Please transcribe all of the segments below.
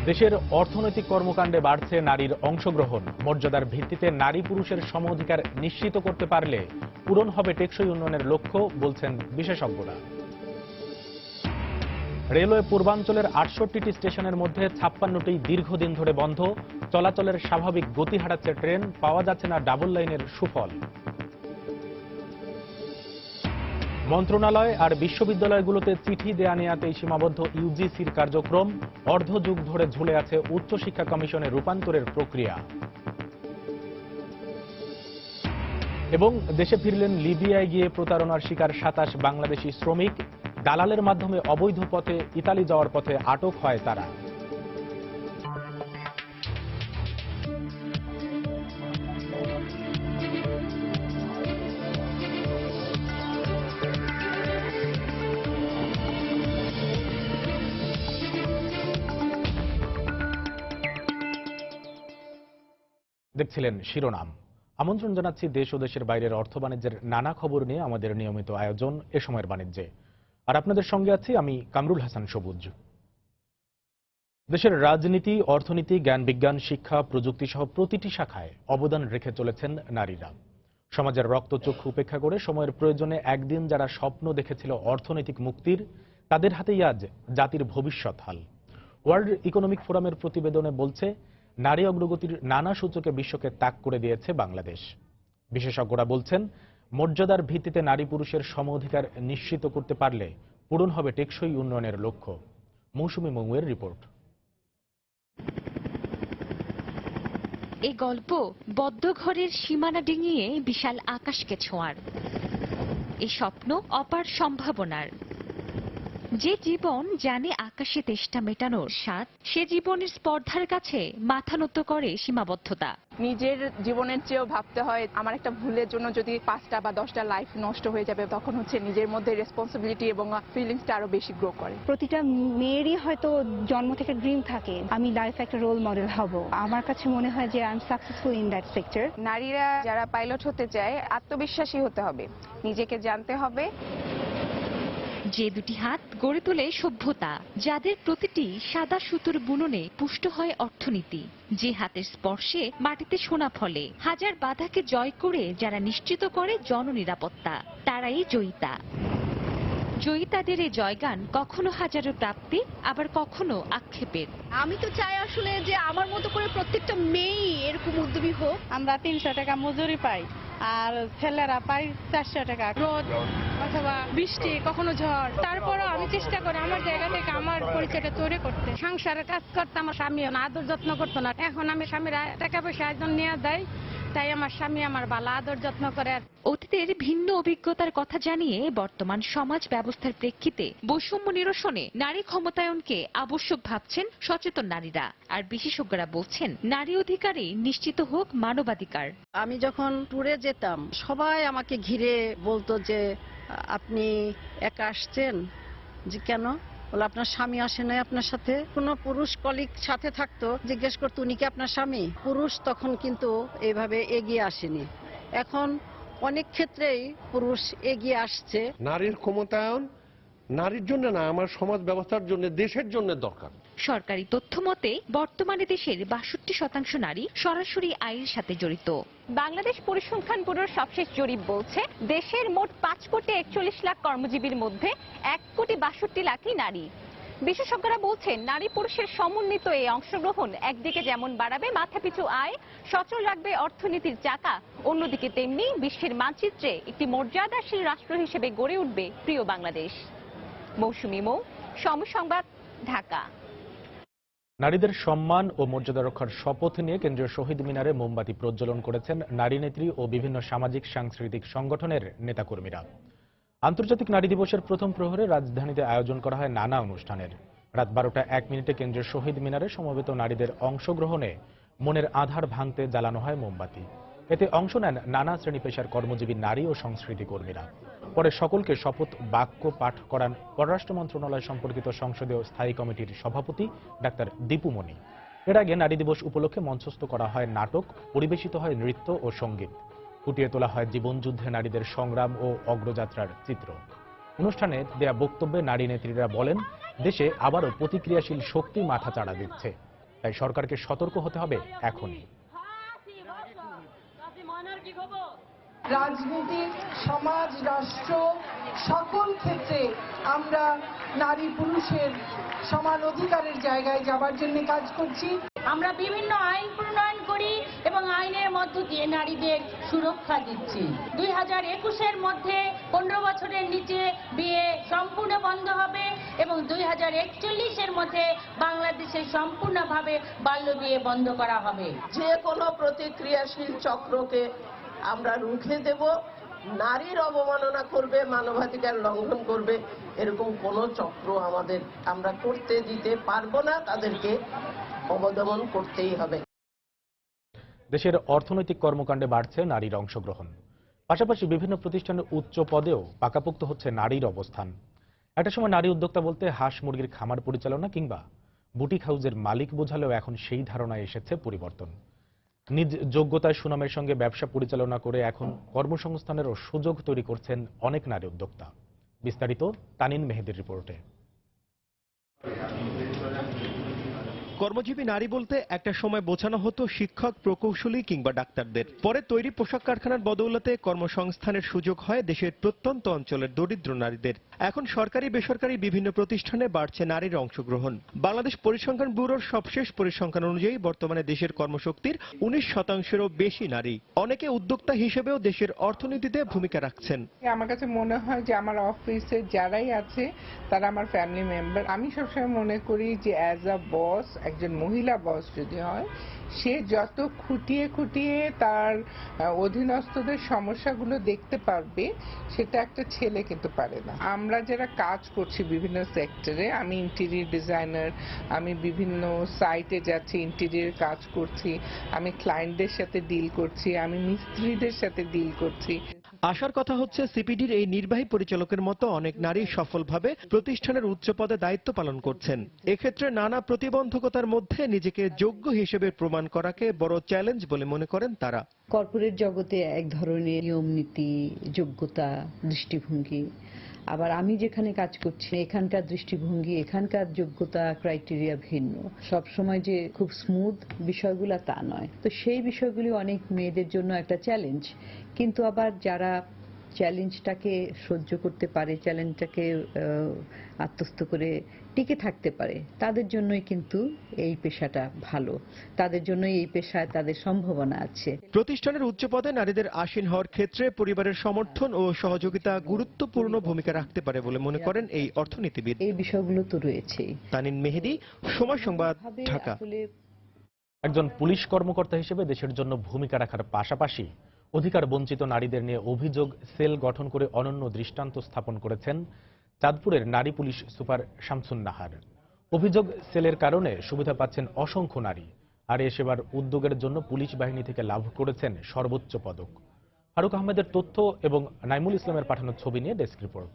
দেশের অর্থনৈতিক কর্মকাণ্ডে বাড়ছে নারীর অংশগ্রহণ। মর্যাদার ভিত্তিতে নারী পুরুষের সমঅধিকার নিশ্চিত করতে পারলে পূরণ হবে টেকসই উন্নয়নের লক্ষ্য, বলছেন বিশেষজ্ঞরা। রেলওয়ে পূর্বাঞ্চলের ৬৮টি স্টেশনের মধ্যে ৫৬টি দীর্ঘদিন ধরে বন্ধ। চলাচলের স্বাভাবিক গতি হারাচ্ছে ট্রেন, পাওয়া যাচ্ছে না ডাবল লাইনের সুফল। মন্ত্রণালয় আর বিশ্ববিদ্যালয়গুলোতে চিঠি দেয়া নেয়াতেই সীমাবদ্ধ ইউজিসির কার্যক্রম। অর্ধযুগ ধরে ঝুলে আছে উচ্চশিক্ষা কমিশনের রূপান্তরের প্রক্রিয়া। এবং দেশে ফিরলেন লিবিয়ায় গিয়ে প্রতারণার শিকার ২৭ বাংলাদেশি শ্রমিক। দালালের মাধ্যমে অবৈধ পথে ইতালি যাওয়ার পথে আটক হয় তারা। দেখছিলেন শিরোনাম। আমন্ত্রণ জানাচ্ছি দেশ ও দেশের বাইরের অর্থ বাণিজ্যের নানা খবর নিয়ে আমাদের নিয়মিত আয়োজন এ সময়ের বাণিজ্যে। আর আপনাদের সঙ্গে আছি আমি কামরুল হাসান সবুজ। দেশের রাজনীতি, অর্থনীতি, জ্ঞান বিজ্ঞান, শিক্ষা, প্রযুক্তি সহ প্রতিটি শাখায় অবদান রেখে চলেছেন নারীরা। সমাজের রক্তচক্ষু উপেক্ষা করে সময়ের প্রয়োজনে একদিন যারা স্বপ্ন দেখেছিল অর্থনৈতিক মুক্তির, তাদের হাতেই আজ জাতির ভবিষ্যৎ হাল। ওয়ার্ল্ড ইকোনমিক ফোরামের প্রতিবেদনে বলছে, নারী অগ্রগতির নানা সূচকে বিশ্বকে তাক করে দিয়েছে বাংলাদেশ। বিশেষজ্ঞরা বলছেন, মর্যাদার ভিত্তিতে নারী পুরুষের সমঅধিকার নিশ্চিত করতে পারলে পূরণ হবে টেকসই উন্নয়নের লক্ষ্য। মৌসুমী মঙ্গুয়ের রিপোর্ট। এই গল্প বদ্ধ ঘরের সীমানা ডিঙিয়ে বিশাল আকাশকে ছোঁয়ার। এই স্বপ্ন অপার সম্ভাবনার। যে জীবন জানে আকাশে তেষ্টা মেটানোর স্বাদ, সে জীবনের স্পর্ধার কাছে মাথা নত করে সীমাবদ্ধতা। নিজের জীবনের চেয়েও ভাবতে হয়, আমার একটা ভুলের জন্য যদি ৫টা বা 10টা লাইফ নষ্ট হয়ে যাবে, তখন নিজের মধ্যে রেসপন্সিবিলিটি এবং ফিলিংসটা আরো বেশি গ্রো করে। প্রতিটা মেয়েরই হয়তো জন্ম থেকে ড্রিম থাকে, আমি লাইফ একটা রোল মডেল হব। আমার কাছে মনে হয় যে I am successful in that sector. নারীরা যারা পাইলট হতে চায়, আত্মবিশ্বাসী হতে হবে, নিজেকে জানতে হবে। যে দুটি হাত গড়ে তোলে সভ্যতা, যাদের প্রতিটি সাদা সুতোর বুননে পুষ্ট হয় অর্থনীতি, যে হাতের স্পর্শে মাটিতে সোনা ফলে, হাজার বাধাকে জয় করে যারা নিশ্চিত করে জননিরাপত্তা, তারাই জয়িতা। জয়িতাদের এই জয়গান কখনো হাজারো প্রাপ্তি, আবার কখনো আক্ষেপের। আমি তো চাই আসলে যে আমার মতো করে প্রত্যেকটা মেয়েই এরকম উদ্যমী হোক। আমরা ৩০০ টাকা মজুরি পাই, আর ছেলেরা পাই ৪০০ টাকা। রোদ অথবা বৃষ্টি, কখনো ঝড়, তারপরও আমি চেষ্টা করি আমার জায়গা থেকে আমার পরিচয়টা তৈরি করতে। সংসারের কাজ করতে আমার স্বামী আদর যত্ন করতো না, এখন আমি স্বামীরা টাকা পয়সা একজন নিয়ে দেয়, তাই আমার স্বামী আমার ভালো আদর যত্ন করে। অতীতের ভিন্ন অভিজ্ঞতার কথা জানিয়ে বর্তমান সমাজ ব্যবস্থার প্রেক্ষিতে বৈষম্য নিরসনে নারী ক্ষমতায়নকে আবশ্যক ভাবছেন সচেতন নারীরা। আর বিশেষজ্ঞরা বলছেন, নারী অধিকারে নিশ্চিত হোক মানবাধিকার। আমি যখন ট্যুরে যেতাম, সবাই আমাকে ঘিরে বলতো যে আপনি একা আসছেন, যে কেন? বলে আপনার স্বামী আসে নাই আপনার সাথে? কোনো পুরুষ কলিগ সাথে থাকতো, জিজ্ঞেস করতো উনি কি আপনার স্বামী? পুরুষ তখন কিন্তু এইভাবে এগিয়ে আসেনি। এখন অনেক ক্ষেত্রেই পুরুষ এগিয়ে আসছে। নারীর ক্ষমতায়ন নারীর জন্য না, আমার সমাজ ব্যবস্থার জন্য, দেশের জন্য দরকার। সরকারি তথ্য মতে বর্তমানে দেশের ৬২% নারী সরাসরি আয়ের সাথে জড়িত। বাংলাদেশ পরিসংখ্যান ব্যুরোর সবশেষ জরিপ বলছে, দেশের মোট ৫,৪১,০০,০০০ কর্মজীবীর মধ্যে ১,৬২,০০,০০০ নারী। বিশেষজ্ঞরা বলছেন, নারী পুরুষের সমন্বিত এই অংশগ্রহণ একদিকে যেমন বাড়াবে মাথাপিছু আয়, সচল রাখবে অর্থনীতির চাকা, অন্যদিকে তেমনি বিশ্বের মানচিত্রে একটি মর্যাদাশীল রাষ্ট্র হিসেবে গড়ে উঠবে প্রিয় বাংলাদেশ। মৌসুমী মৌ, সময় সংবাদ, ঢাকা। নারীদের সম্মান ও মর্যাদা রক্ষার শপথ নিয়ে কেন্দ্রীয় শহীদ মিনারে মোমবাতি প্রজ্বলন করেছেন নারী নেত্রী ও বিভিন্ন সামাজিক সাংস্কৃতিক সংগঠনের নেতাকর্মীরা। আন্তর্জাতিক নারী দিবসের প্রথম প্রহরে রাজধানীতে আয়োজন করা হয় নানা অনুষ্ঠানের। রাত ১২টা ১ মিনিটে কেন্দ্রীয় শহীদ মিনারে সমবেত নারীদের অংশগ্রহণে মনের আধার ভাঙতে জ্বালানো হয় মোমবাতি। এতে অংশ নেন নানা শ্রেণী পেশার কর্মজীবী নারী ও সংস্কৃতি কর্মীরা। পরে সকলকে শপথ বাক্য পাঠ করান পররাষ্ট্র মন্ত্রণালয় সম্পর্কিত সংসদীয় স্থায়ী কমিটির সভাপতি ডাক্তার দীপু মনি। এর আগে নারী দিবস উপলক্ষে মঞ্চস্থ করা হয় নাটক, পরিবেশিত হয় নৃত্য ও সঙ্গীত, ফুটিয়ে তোলা হয় জীবনযুদ্ধে নারীদের সংগ্রাম ও অগ্রযাত্রার চিত্র। অনুষ্ঠানে দেয়া বক্তব্যে নারী নেত্রীরা বলেন, দেশে আবারও প্রতিক্রিয়াশীল শক্তি মাথাচাড়া দিচ্ছে। তাই সরকারকে সতর্ক হতে হবে এখনই। রাজনীতি, সমাজ, রাষ্ট্র সকল ক্ষেত্রে আমরা নারী পুরুষের সমান অধিকারের জায়গায় যাবার জন্য কাজ করছি। আমরা বিভিন্ন আইন প্রণয়ন করি এবং আইনের মধ্য দিয়ে নারীদের সুরক্ষা দিচ্ছি। 2021-এর মধ্যে 15 বছরের নিচে বিয়ে সম্পূর্ণ বন্ধ হবে এবং 2041-এর মধ্যে বাংলাদেশে সম্পূর্ণভাবে বাল্য বিয়ে বন্ধ করা হবে। যে কোনো প্রতিক্রিয়াশীল চক্রকে আমরা রুখে দেব। নারীর অবমাননা করবে, মানবাধিকার লঙ্ঘন করবে, এরকম কোনো চক্র আমরা করতে দিতে পারবো না। তাদেরকে অবদমন করতেই হবে। দেশের অর্থনৈতিক কর্মকাণ্ডে বাড়ছে নারীর অংশগ্রহণ, পাশাপাশি বিভিন্ন প্রতিষ্ঠানের উচ্চ পদেও পাকাপোক্ত হচ্ছে নারীর অবস্থান। একটা সময় নারী উদ্যোক্তা বলতে হাঁস মুরগির খামার পরিচালনা কিংবা বুটিক হাউসের মালিক বোঝালেও এখন সেই ধারণায় এসেছে পরিবর্তন। নিজ যোগ্যতায় সুনামের সঙ্গে ব্যবসা পরিচালনা করে এখন কর্মসংস্থানেরও সুযোগ তৈরি করছেন অনেক নারী উদ্যোক্তা। বিস্তারিত তানিন মেহেদির রিপোর্টে। কর্মজীবী নারী বলতে একটা সময় বোঝানো হতো শিক্ষক, প্রকৌশলী কিংবা ডাক্তারদের। পরে তৈরি পোশাক কারখানার বদৌলতে কর্মসংস্থানের সুযোগ হয় দেশের প্রত্যন্ত অঞ্চলের দরিদ্র নারীদের। এখন সরকারি বেসরকারি বিভিন্ন প্রতিষ্ঠানে বাড়ছে নারীর অংশগ্রহণ। বাংলাদেশ পরিসংখ্যান ব্যুরোর সবশেষ পরিসংখ্যান অনুযায়ী বর্তমানে দেশের কর্মশক্তির 19%-এরও বেশি নারী। অনেকে উদ্যোক্তা হিসেবেও দেশের অর্থনীতিতে ভূমিকা রাখছেন। আমার কাছে মনে হয় যে আমার অফিসে যারাই আছে তারা আমার ফ্যামিলি মেম্বার। আমি সবসময় মনে করি যে অ্যাজ আ বস, একজন মহিলা বস যদি হয়, সে যত খুঁটিয়ে খুঁটিয়ে তার অধীনস্থদের সমস্যাগুলো দেখতে পারবে, সেটা একটা ছেলে কিন্তু পারে না। আমরা যারা কাজ করছি বিভিন্ন সেক্টরে, আমি ইন্টেরিয়র ডিজাইনার, আমি বিভিন্ন সাইটে যাচ্ছি, ইন্টেরিয়র কাজ করছি, আমি ক্লায়েন্টদের সাথে ডিল করছি, আমি মিস্ত্রিদের সাথে ডিল করছি। আশার কথা হচ্ছে সিপিডির এই নির্বাহী পরিচালকের মতো অনেক নারী সফলভাবে প্রতিষ্ঠানের উচ্চ পদে দায়িত্ব পালন করছেন। এক্ষেত্রে নানা প্রতিবন্ধকতার মধ্যে নিজেকে যোগ্য হিসেবে প্রমাণ করাকে বড় চ্যালেঞ্জ বলে মনে করেন তারা। কর্পোরেট জগতে এক ধরনের নিয়ম নীতি, যোগ্যতা, দৃষ্টিভঙ্গি, আবার আমি যেখানে কাজ করছি এখানকার দৃষ্টিভঙ্গি, এখানকার যোগ্যতা ক্রাইটেরিয়া ভিন্ন। সব সময় যে খুব স্মুথ বিষয়গুলো তা নয়। তো সেই বিষয়গুলি অনেক মেয়েদের জন্য একটা চ্যালেঞ্জ। কিন্তু আবার যারা চ্যালেঞ্জটাকে সহ্য করতে পারে, চ্যালেঞ্জটাকে আত্মস্থ করে টিকে থাকতে পারে, তাদের জন্যই কিন্তু এই পেশাটা ভালো, তাদের জন্যই এই পেশায় তাদের সম্ভাবনা আছে। প্রতিষ্ঠানের উচ্চ পদে নারীদের আসীন হওয়ার ক্ষেত্রে পরিবারের সমর্থন ও সহযোগিতা গুরুত্বপূর্ণ ভূমিকা রাখতে পারে বলে মনে করেন এই অর্থনীতিবিদ। এই বিষয়গুলো তো রয়েছে। তানিন মেহেদি, সময় সংবাদ, ঢাকা। একজন পুলিশ কর্মকর্তা হিসেবে দেশের জন্য ভূমিকা রাখার পাশাপাশি অধিকার বঞ্চিত নারীদের নিয়ে অভিযোগ সেল গঠন করে অনন্য দৃষ্টান্ত স্থাপন করেছেন চাঁদপুরের নারী পুলিশ সুপার শামসুন নাহার। অভিযোগ সেলের কারণে সুবিধা পাচ্ছেন অসংখ্য নারী, আর এ সেবার উদ্যোগের জন্য পুলিশ বাহিনী থেকে লাভ করেছেন সর্বোচ্চ পদক। ফারুক আহমেদের তথ্য এবং নাইমুল ইসলামের পাঠানো ছবি নিয়ে ডেস্ক রিপোর্ট।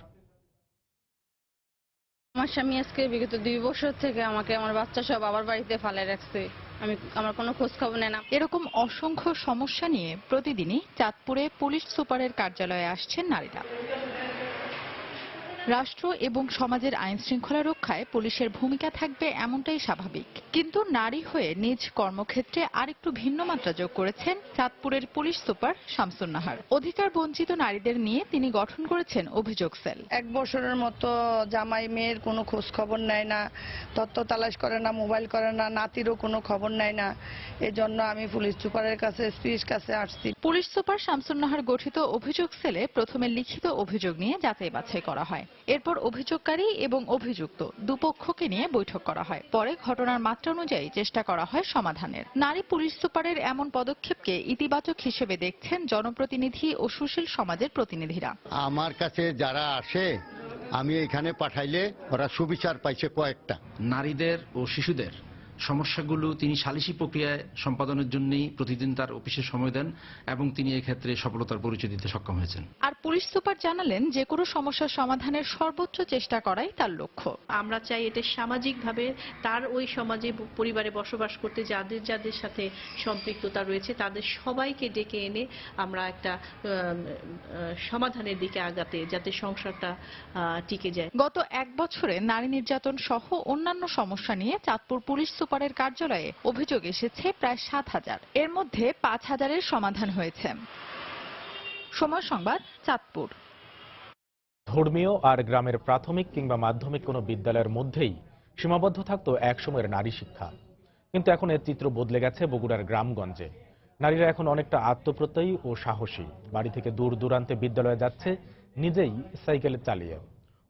আমার স্বামী আজকে বিগত 2 বছর থেকে আমাকে আমার বাচ্চা সব আবার বাড়িতে ফালায় রাখছে। আমার কোনো খোঁজ খবর নেই না। এরকম অসংখ্য সমস্যা নিয়ে প্রতিদিনই চাঁদপুরে পুলিশ সুপারের কার্যালয়ে আসছেন নারীরা। রাষ্ট্র এবং সমাজের আইন শৃঙ্খলা রক্ষায় পুলিশের ভূমিকা থাকবে এমনটাই স্বাভাবিক। কিন্তু নারী হয়ে নিজ কর্মক্ষেত্রে আরেকটু ভিন্ন মাত্রা যোগ করেছেন চাঁদপুরের পুলিশ সুপার শামসুন নাহার। অধিকার বঞ্চিত নারীদের নিয়ে তিনি গঠন করেছেন অভিযোগ সেল। 1 বছরের মতো জামাই মেয়ের কোনো খোঁজ খবর নেয় না, তথ্য তালাশ করে না, মোবাইল করে না, নাতিরও কোনো খবর নেয় না। এজন্য আমি পুলিশ সুপারের কাছে, এসপির কাছে আসছি। পুলিশ সুপার শামসুন নাহার গঠিত অভিযোগ সেলে প্রথমে লিখিত অভিযোগ নিয়ে যাচাই বাছাই করা হয়। এরপর অভিযোগকারী এবং অভিযুক্ত দুপক্ষকে নিয়ে বৈঠক করা হয়। পরে ঘটনার মাত্রা অনুযায়ী চেষ্টা করা হয় সমাধানের। নারী পুলিশ সুপারের এমন পদক্ষেপকে ইতিবাচক হিসেবে দেখছেন জনপ্রতিনিধি ও সুশীল সমাজের প্রতিনিধিরা। আমার কাছে যারা আসে আমি এখানে পাঠাইলে ওরা সুবিচার পাইছে কয়েকটা। নারীদের ও শিশুদের সমস্যাগুলো তিনি সালিসি প্রক্রিয়ায় সম্পাদনের জন্যই প্রতিদিন তার অফিসে সময় দেন এবং তিনি এক্ষেত্রে সফলতার পরিচয় দিতে সক্ষম হয়েছেন। আর পুলিশ সুপার জানালেন যে কোনো সমস্যার সমাধানের সর্বোচ্চ চেষ্টা করাই তার লক্ষ্য। আমরা চাই এটা সামাজিকভাবে তার ওই সমাজে পরিবারে বসবাস করতে যাদের যাদের সাথে সম্পৃক্ততা রয়েছে তাদের সবাইকে ডেকে এনে আমরা একটা সমাধানের দিকে আগাতে, যাতে সংসারটা টিকে যায়। গত 1 বছরে নারী নির্যাতন সহ অন্যান্য সমস্যা নিয়ে চাঁদপুর পুলিশ সুপারের কার্যালয়ে অভিযোগ এসেছে প্রায় 7,000। এর মধ্যে 5,000-এর সমাধান হয়েছে। সময় সংবাদ, চাঁদপুর। ধর্মীয় আর গ্রামের প্রাথমিক কিংবা মাধ্যমিক কোনো বিদ্যালয়ের মধ্যেই সীমাবদ্ধ থাকতো একসময়ের নারী শিক্ষা, কিন্তু এখন এর চিত্র বদলে গেছে বগুড়ার গ্রামগঞ্জে। নারীরা এখন অনেকটা আত্মপ্রত্যয়ী ও সাহসী। বাড়ি থেকে দূর দূরান্তে বিদ্যালয়ে যাচ্ছে নিজেই সাইকেলে চালিয়ে।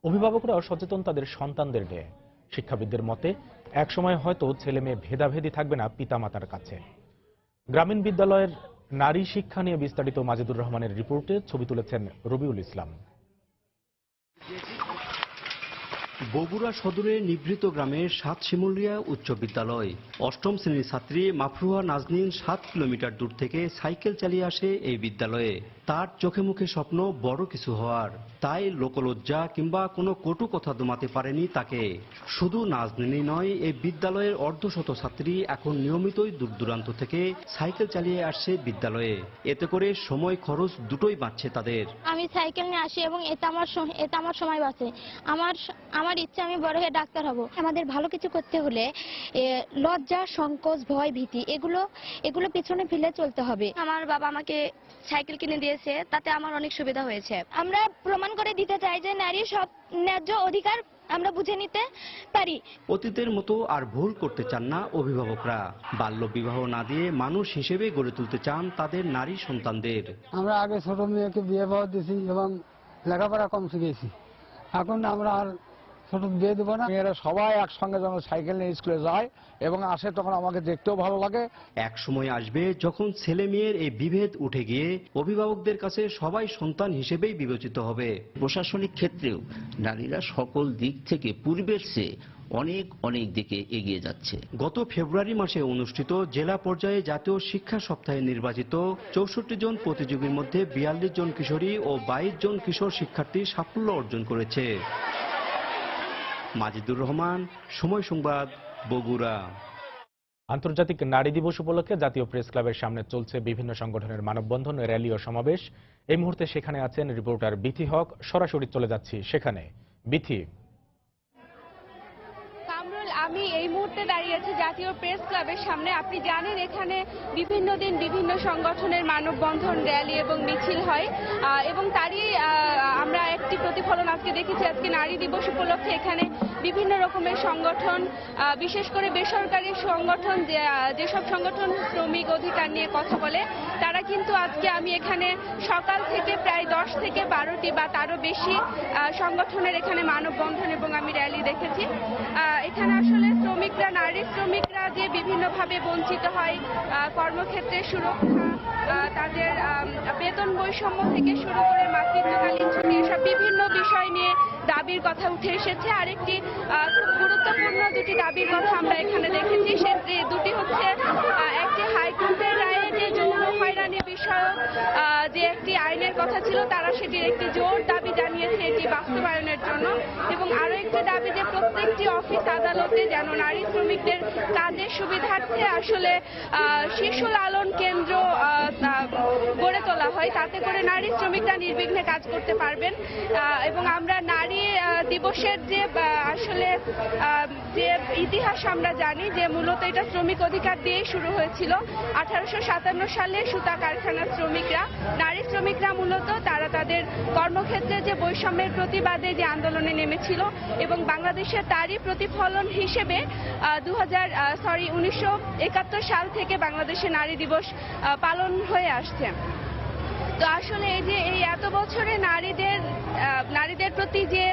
অভিভাবকরাও সচেতন তাদের সন্তানদের নিয়ে। শিক্ষাবিদদের মতে একসময় হয়তো ছেলে মেয়ে ভেদাভেদি থাকবে না পিতামাতার কাছে। গ্রামীণ বিদ্যালয়ের নারী শিক্ষা নিয়ে বিস্তারিত মাজেদুর রহমানের রিপোর্টে ছবি তুলেছেন রবিউল ইসলাম। বগুড়া সদরের নিভৃত গ্রামের সাত শিমুলিয়া উচ্চ বিদ্যালয়। অষ্টম শ্রেণীর ছাত্রী মাফরুহা নাজনীন 7 কিলোমিটার দূর থেকে সাইকেল চালিয়ে আসে এই বিদ্যালয়ে। তার চোখে মুখে স্বপ্ন বড় কিছু হওয়ার, তাই লোকলজ্জা কিংবা কোনো কটু কথা দমাতে পারেনি তাকে। শুধু নাজনীনই নয়, এই বিদ্যালয়ের অর্ধশত ছাত্রী এখন নিয়মিতই দূর দূরান্ত থেকে সাইকেল চালিয়ে আসছে বিদ্যালয়ে। এতে করে সময় খরচ দুটোই বাঁচছে তাদের। আমি সাইকেল নিয়ে আসি এবং এটা আমার সময় বাঁচে। আমার ইচ্ছা আমি বড় হয়ে ডাক্তার হব। আমাদের ভালো কিছু করতে হলে লজ্জা, সংকোচ, ভয়, ভীতি এগুলো পিছনে ফেলে চলতে হবে। আমার বাবা আমাকে সাইকেল কিনে দিয়েছে, তাতে আমার অনেক সুবিধা হয়েছে। আমরা প্রমাণ করে দিতে চাই যে নারীর সব ন্যায্য অধিকার আমরা বুঝে নিতে পারি। অতীতের মতো আর ভুল করতে চান না অভিভাবকরা। বাল্য বিবাহ না দিয়ে মানুষ হিসেবে গড়ে তুলতে চান তাদের নারী সন্তানদের। আমরা আগে ছোট মেয়েকে বিয়ে দেওয়া দিয়েছি এবং লেখাপড়া কম শিখেছি। এখন আমরা আর ছোট বিয়ে দেবো না। মেয়েরা সবাই একসঙ্গে যখন সাইকেল নিয়ে স্কুলে যায় এবং আসে, তখন আমাকে দেখতেও ভালো লাগে। এক সময় আসবে যখন ছেলে মেয়ের এই বিভেদ উঠে গিয়ে অভিভাবকদের কাছে সবাই সন্তান হিসেবেই বিবেচিত হবে। প্রশাসনিক ক্ষেত্রেও নারীরা সকল দিক থেকে পূর্বের চেয়ে অনেক দিকে এগিয়ে যাচ্ছে। গত ফেব্রুয়ারি মাসে অনুষ্ঠিত জেলা পর্যায়ে জাতীয় শিক্ষা সপ্তাহে নির্বাচিত 64 জন প্রতিযোগীর মধ্যে 42 জন কিশোরী ও 22 জন কিশোর শিক্ষার্থী সাফল্য অর্জন করেছে। মাজেদুর রহমান, সময় সংবাদ, বগুড়া। আন্তর্জাতিক নারী দিবস উপলক্ষে জাতীয় প্রেস ক্লাবের সামনে চলছে বিভিন্ন সংগঠনের মানববন্ধন, র্যালি ও সমাবেশ। এই মুহূর্তে সেখানে আছেন রিপোর্টার বিথি হক। সরাসরি চলে যাচ্ছি সেখানে। বিথি। আমি এই মুহূর্তে দাঁড়িয়ে আছি জাতীয় প্রেস ক্লাবের সামনে। আপনি জানেন এখানে বিভিন্ন দিন বিভিন্ন সংগঠনের মানববন্ধন, র্যালি এবং মিছিল হয় এবং তারই আমরা একটি প্রতিফলন আজকে দেখেছি। আজকে নারী দিবস উপলক্ষে এখানে বিভিন্ন রকমের সংগঠন, বিশেষ করে বেসরকারি সংগঠন, যেসব সংগঠন শ্রমিক অধিকার নিয়ে কথা বলে, তারা কিন্তু আজকে আমি এখানে সকাল থেকে প্রায় 10 থেকে 12টি বা তারও বেশি সংগঠনের এখানে মানববন্ধন এবং আমি র্যালি দেখেছি। এখানে আসলে শ্রমিকরা, নারী শ্রমিকরা যে বিভিন্নভাবে বঞ্চিত হয়, কর্মক্ষেত্রে সুরক্ষা, তাদের বেতন বৈষম্য থেকে শুরু করে মাতৃত্বকালীন ছুটি, এসব বিভিন্ন বিষয় নিয়ে দাবির কথা উঠে এসেছে। আরেকটি খুব গুরুত্বপূর্ণ দুটি দাবির কথা আমরা এখানে দেখেছি। সে দুটি হচ্ছে, একটি হাইকোর্টের রায়ে যে যৌন হয়রানি বিষয়ক যে একটি আইনের কথা ছিল, তারা সেটির একটি জোর দাবি জানিয়েছে এটি বাস্তবায়নের জন্য, এবং আরো একটি দাবি যে প্রত্যেকটি অফিস আদালতে যেন নারী শ্রমিকদের কাজের সুবিধার্থে আসলে শিশু লালন কেন্দ্র গড়ে তোলা হয়, তাতে করে নারী শ্রমিকরা নির্বিঘ্নে কাজ করতে পারবেন। এবং আমরা নারী দিবসের যে আসলে যে ইতিহাস আমরা জানি যে মূলত এটা শ্রমিক অধিকার দিয়েই শুরু হয়েছিল। 1857 সালে সুতা কারখানার শ্রমিকরা, নারী শ্রমিকরা মূলত তারা তাদের কর্মক্ষেত্রে যে বৈষম্যের প্রতিবাদে যে আন্দোলনে নেমেছিল এবং বাংলাদেশের তারই প্রতিফলন হিসেবে 1971 সাল থেকে বাংলাদেশে নারী দিবস পালন হয়ে আসছে। তো আসলে এই যে এই এত বছরে নারীদের প্রতি যে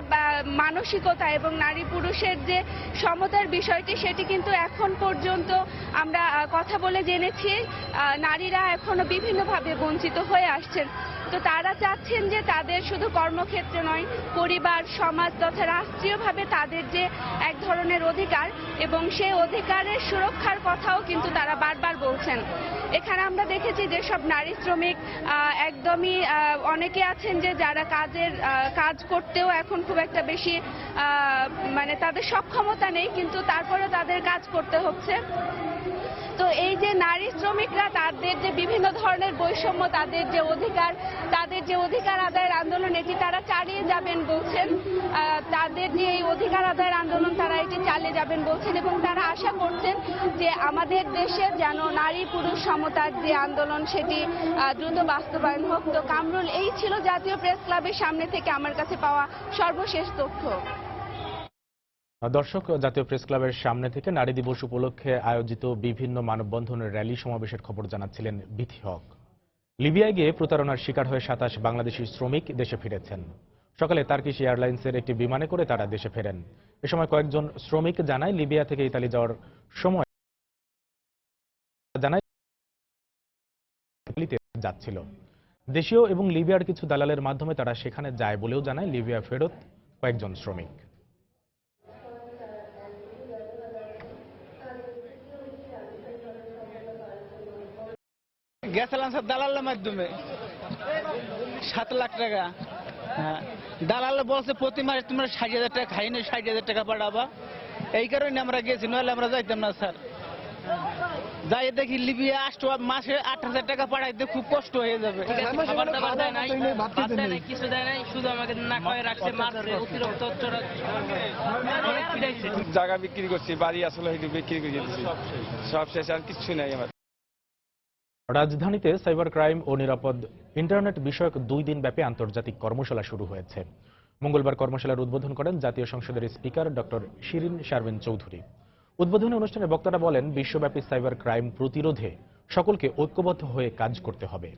মানসিকতা এবং নারী পুরুষের যে সমতার বিষয়টি, সেটি কিন্তু এখন পর্যন্ত আমরা কথা বলে জেনেছি নারীরা এখনো বিভিন্নভাবে বঞ্চিত হয়ে আসছেন। তো তারা চাচ্ছেন যে তাদের শুধু কর্মক্ষেত্রে নয়, পরিবার, সমাজ তথা রাষ্ট্রীয়ভাবে তাদের যে এক ধরনের অধিকার এবং সেই অধিকারের সুরক্ষার কথাও কিন্তু তারা বারবার বলছেন। এখানে আমরা দেখেছি যে সব নারী শ্রমিক একদমই অনেকে আছেন যে যারা কাজ করতেও এখন খুব একটা বেশি মানে তাদের সক্ষমতা নেই, কিন্তু তারপরেও তাদের কাজ করতে হচ্ছে। তো এই যে নারী শ্রমিকরা তাদের যে বিভিন্ন ধরনের বৈষম্য, তাদের যে অধিকার আদায়ের আন্দোলন, এটি তারা চালিয়ে যাবেন বলছেন। তাদের যে এই অধিকার আদায়ের আন্দোলন তারা এটি চালিয়ে যাবেন বলছেন এবং তারা আশা করছেন যে আমাদের দেশে যেন নারী পুরুষ সমতার যে আন্দোলন সেটি দ্রুত বাস্তবায়ন হোক। তো কামরুল, এই ছিল জাতীয় প্রেস ক্লাবের সামনে থেকে আমার কাছে পাওয়া সর্বশেষ তথ্য। দর্শক, জাতীয় প্রেস ক্লাবের সামনে থেকে নারী দিবস উপলক্ষে আয়োজিত বিভিন্ন মানববন্ধনের র্যালি সমাবেশের খবর জানাচ্ছিলেন বিথি হক। লিবিয়ায় গিয়ে প্রতারণার শিকার হয়ে 27 বাংলাদেশি শ্রমিক দেশে ফিরেছেন। সকালে টার্কিশ এয়ারলাইন্সের একটি বিমানে করে তারা দেশে ফেরেন। এ সময় কয়েকজন শ্রমিক জানায় লিবিয়া থেকে ইতালি যাওয়ার সময় যাচ্ছিল। দেশীয় এবং লিবিয়ার কিছু দালালের মাধ্যমে তারা সেখানে যায় বলেও জানায় লিবিয়া ফেরত কয়েকজন শ্রমিক। গেছিলাম স্যার দালালের মাধ্যমে 7 লাখ টাকা। হ্যাঁ, দালাল বলছে প্রতি মাসে তোমরা 60,000 টাকা খাইনি, 60,000 টাকা পাঠাবা। এই কারণে আমরা গেছি, নইলে আমরা যাইতাম না স্যার। যাই দেখি লিবিয়া মাসে 8,000 টাকা পাঠাইতে খুব কষ্ট হয়ে যাবে। কিছু দেয় নাই, শুধু আমাকে না কয়ে রাখছে, মারছে, অতিরিক্ত জায়গা বিক্রি করছি, বাড়ি আসলে বিক্রি করে দিয়েছি, সব শেষ, আর কিছু নাই আমার। রাজধানীতে সাইবার ক্রাইম ও নিরাপদ ইন্টারনেট বিষয়ক 2 দিন ব্যাপী আন্তর্জাতিক কর্মশালা শুরু হয়েছে। মঙ্গলবার কর্মশালার উদ্বোধন করেন জাতীয় সংসদের স্পিকার ডক্টর শিরিন শারমিন চৌধুরী। উদ্বোধনী অনুষ্ঠানে বক্তারা বলেন, বিশ্বব্যাপী সাইবার ক্রাইম প্রতিরোধে সকলকে ঐক্যবদ্ধ হয়ে কাজ করতে হবে।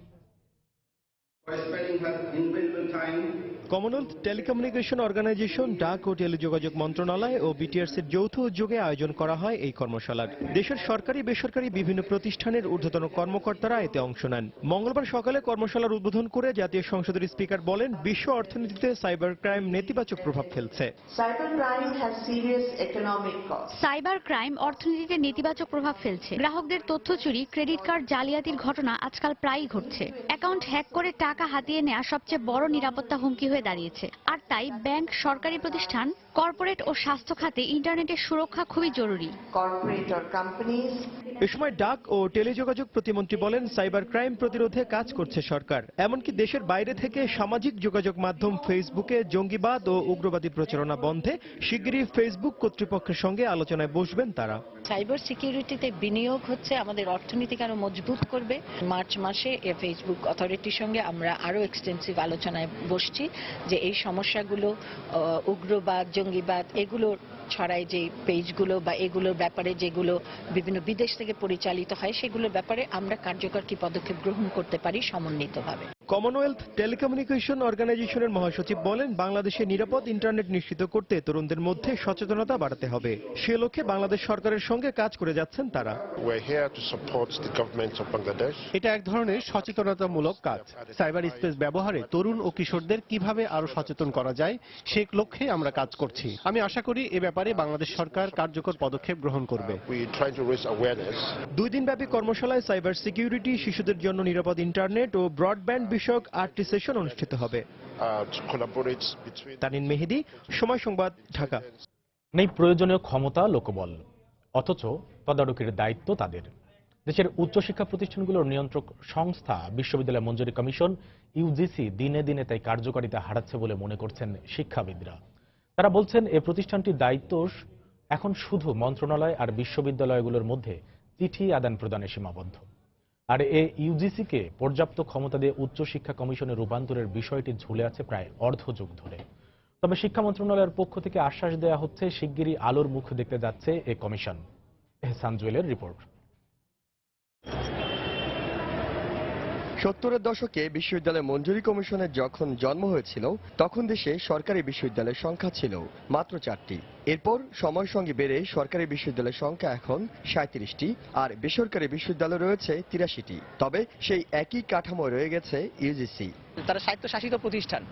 কমনওয়েলথ টেলিকমিউনিকেশন অর্গানাইজেশন, ডাক ও টেলিযোগাযোগ মন্ত্রণালয় ও বিটিআরসি এর যৌথ উদ্যোগে আয়োজন করা হয় এই কর্মশালার। দেশের সরকারি বেসরকারি বিভিন্ন প্রতিষ্ঠানের ঊর্ধ্বতন কর্মকর্তারা এতে অংশ নেন। মঙ্গলবার সকালে কর্মশালার উদ্বোধন করে জাতীয় সংসদের স্পিকার বলেন, বিশ্ব অর্থনীতিতে সাইবার ক্রাইম নেতিবাচক প্রভাব ফেলছে। সাইবার ক্রাইম অর্থনীতিতে নেতিবাচক প্রভাব ফেলছে। গ্রাহকদের তথ্য চুরি, ক্রেডিট কার্ড জালিয়াতির ঘটনা আজকাল প্রায়ই ঘটছে। অ্যাকাউন্ট হ্যাক করে টাকা হাতিয়ে নেওয়া সবচেয়ে বড় নিরাপত্তা হুমকি হয়ে দাঁড়িয়েছে। আর তাই ব্যাংক, সরকারি প্রতিষ্ঠান, কর্পোরেট ও স্বাস্থ্য খাতে ইন্টারনেটের সুরক্ষা খুবই জরুরি। এ সময় ডাক ও টেলিযোগাযোগ প্রতিমন্ত্রী বলেন, সাইবার ক্রাইম প্রতিরোধে কাজ করছে সরকার। এমনকি দেশের বাইরে থেকে সামাজিক যোগাযোগ মাধ্যম ফেসবুকে জঙ্গিবাদ ও উগ্রবাদী প্রচারণা বন্ধে শিগগিরই ফেসবুক কর্তৃপক্ষের সঙ্গে আলোচনায় বসবেন তারা। সাইবার সিকিউরিটিতে বিনিয়োগ হচ্ছে আমাদের অর্থনীতিকে আরো মজবুত করবে। মার্চ মাসে ফেসবুক অথরিটির সঙ্গে আমরা আরো এক্সটেন্সিভ আলোচনায় বসছি যে এই সমস্যাগুলো, উগ্রবাদ, জঙ্গিবাদ, এগুলো ছড়ায় যে পেজগুলো বা এগুলোর ব্যাপারে যেগুলো বিভিন্ন বিদেশ থেকে পরিচালিত হয়, সেগুলোর ব্যাপারে আমরা কার্যকর কি পদক্ষেপ গ্রহণ করতে পারি সমন্বিতভাবে। কমনওয়েলথ টেলিকমিউনিকেশন অর্গানাইজেশনের মহাসচিব বলেন, বাংলাদেশে নিরাপদ ইন্টারনেট নিশ্চিত করতে তরুণদের মধ্যে সচেতনতা বাড়াতে হবে। সে লক্ষ্যে বাংলাদেশ সরকারের সঙ্গে কাজ করে যাচ্ছেন তারা। এটা এক ধরনের সচেতনতামূলক কাজ। সাইবার স্পেস ব্যবহারে তরুণ ও কিশোরদের কিভাবে আরো সচেতন করা যায় সে লক্ষ্যে আমরা কাজ করছি। আমি আশা করি এ ব্যাপারে বাংলাদেশ সরকার কার্যকর পদক্ষেপ গ্রহণ করবে। 2 দিনব্যাপী কর্মশালায় সাইবার সিকিউরিটি, শিশুদের জন্য নিরাপদ ইন্টারনেট ও ব্রডব্যান্ড বিষয়ক 8টি সেশন অনুষ্ঠিত হবে। তানিন মেহেদি, সময় সংবাদ, ঢাকা। নেই প্রয়োজনীয় ক্ষমতা, লোকবল, অথচ তদারকির দায়িত্ব তাদের। দেশের উচ্চশিক্ষা প্রতিষ্ঠানগুলোর নিয়ন্ত্রক সংস্থা বিশ্ববিদ্যালয় মঞ্জুরি কমিশন ইউজিসি দিনে দিনে তাই কার্যকারিতা হারাচ্ছে বলে মনে করছেন শিক্ষাবিদরা। তারা বলছেন, এ প্রতিষ্ঠানটির দায়িত্ব এখন শুধু মন্ত্রণালয় আর বিশ্ববিদ্যালয়গুলোর মধ্যে চিঠি আদান প্রদানে সীমাবদ্ধ। আর এ ইউজিসিকে পর্যাপ্ত ক্ষমতা দিয়ে উচ্চশিক্ষা কমিশনে রূপান্তরের বিষয়টি ঝুলে আছে প্রায় অর্ধযুগ ধরে। তবে শিক্ষা মন্ত্রণালয়ের পক্ষ থেকে আশ্বাস দেওয়া হচ্ছে, শিগগিরই আলোর মুখ দেখতে যাচ্ছে এ কমিশন। এহসান জুয়েলের রিপোর্ট। 70-এর দশকে বিশ্ববিদ্যালয় মঞ্জুরি কমিশনের যখন জন্ম হয়েছিল, তখন দেশে সরকারি বিশ্ববিদ্যালয়ের সংখ্যা ছিল মাত্র 4টি। এরপর সময়ের সঙ্গে বেড়ে সরকারি বিশ্ববিদ্যালয়ের সংখ্যা এখন 37টি আর বেসরকারি বিশ্ববিদ্যালয় রয়েছে 83টি। তবে সেই একই কাঠামো রয়ে গেছে ইউজিসি। তারা স্বায়ত্তশাসিত প্রতিষ্ঠান,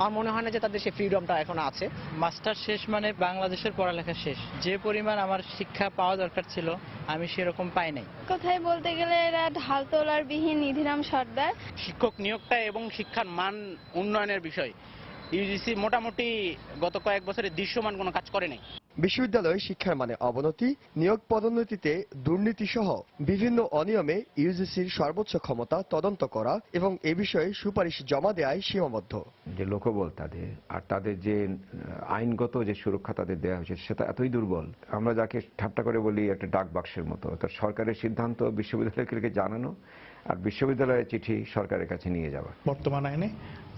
আমার মনে হয় না যে তাদের সেই ফ্রিডমটা এখন আছে। মাস্টার শেষ মানে বাংলাদেশের পড়ালেখা শেষ। যে পরিমাণ আমার শিক্ষা পাওয়া দরকার ছিল আমি সেরকম পাই নাই। কথায় বলতে গেলে এরা ঢাল তোলার বিহীন নিধিরাম সর্দার। শিক্ষক নিয়োগটা এবং শিক্ষার মান উন্নয়নের বিষয় ইউজিসি মোটামুটি গত কয়েক বছরে দৃশ্যমান কোনো কাজ করে নাই। বিশ্ববিদ্যালয়ে শিক্ষার মানে অবনতি, নিয়োগ পদোন্নতিতে দুর্নীতি সহ বিভিন্ন অনিয়মে ইউজিসির সর্বোচ্চ ক্ষমতা তদন্ত করা এবং এ বিষয়ে সুপারিশ জমা দেওয়ায় সীমাবদ্ধ। যে লোকবল তাদের আর তাদের যে আইনগত যে সুরক্ষা তাদের দেওয়া হয়েছে সেটা এতই দুর্বল, আমরা যাকে ঠাট্টা করে বলি একটা ডাক বাক্সের মতো। অর্থাৎ সরকারের সিদ্ধান্ত বিশ্ববিদ্যালয়কে জানানো আর বিশ্ববিদ্যালয়ের চিঠি সরকারের কাছে নিয়ে যাওয়া। বর্তমান আইনে